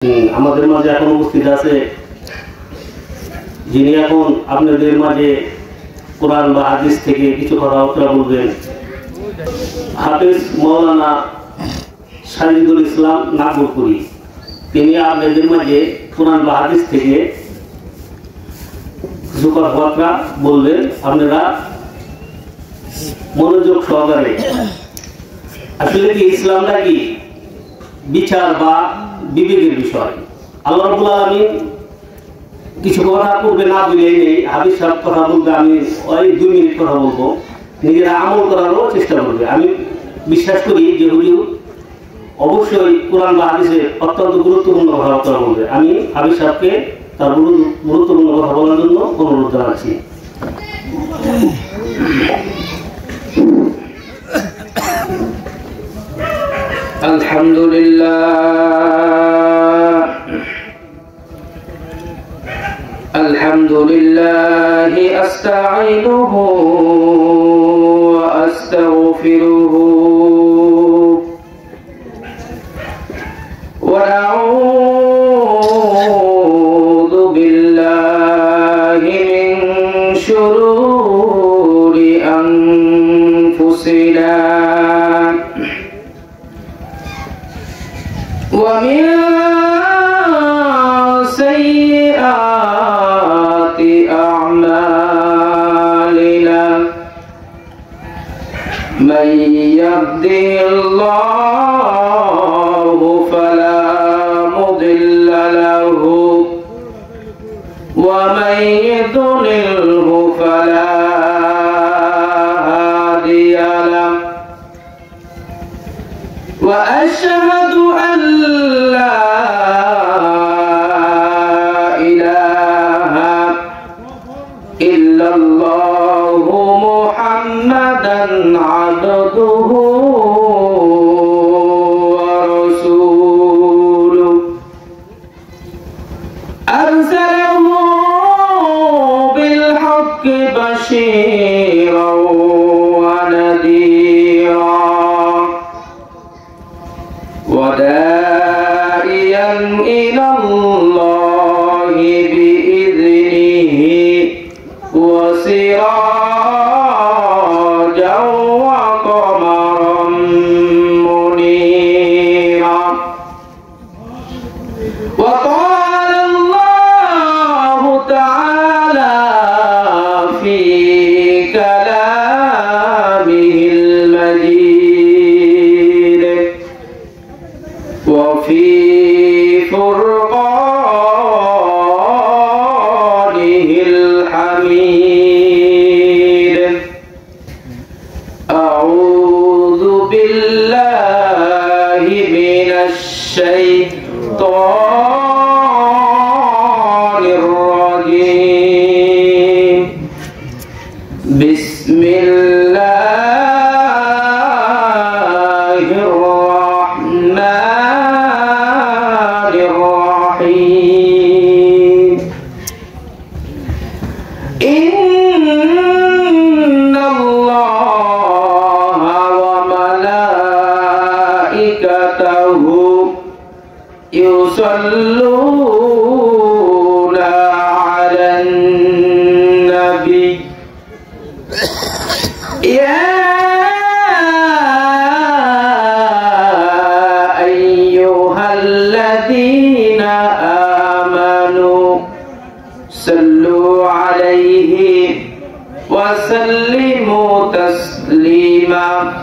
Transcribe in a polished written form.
আমাদের মাঝে এখন উপস্থিত আছে যিনি এখন আপনাদের মাঝে কোরআন বা হাদিস থেকে কিছু কথাবার্তা বলবেন, হাফেজ মাওলানা সাজিদুল ইসলাম নাগরপুরি। তিনি আপনাদের মাঝে কোরআন বা হাদিস থেকে কিছু কথাবার্তা বলবেন। আপনারা মনোযোগ সহকারে। আসলে কি ইসলামটা কি বিচার বা বিবেকের বিষয়? আল্লাহ রাব্বুল আলামিন কিছু কথা পূর্বে না বলেই নেই, হাবিব সাহেব কথা বলবে, আমি ওই 2 মিনিট কথা বলবো, নিজেরা আমল করারও চেষ্টা করবে। আমি বিশ্বাস করি যে হুজুর অবশ্যই কোরআন বা হাদিসে অত্যন্ত গুরুত্বপূর্ণ কথাবার্তা বলবে। আমি হাবিব সাহেবকে তার গুরুত্বপূর্ণ কথা বলার জন্য অনুরোধ জানাচ্ছি। আলহামদুলিল্লাহ আস্তাঈনুহু ওয়া আস্তাগফিরুহু ওয়া আউযু বিল্লাহি মিন শুরুরি আনফুসিনা ওয়া মিন sayyi'ati a'malina man yahdihillahu fala mudilla lahu wa man yudlilhu fala hadiya lahu wa ashhadu an la illallahu muhammadan abduhu wa rasuluhu arsalahu bil haqqi bashiran wa nadhiran wa da'iyan ila Allahi bi'idhnihi وسراجا وقمرا منيرا وقال الله تعالى في كلامه المجيد وفي فرقانه الحميد أعوذ بالله من الشيطان الرجيم بسم الله الرحمن الرحيم إن الله وملائكته يصلون على النبي يا أيها الذين آمنوا صلوا عليه وسلموا تسليما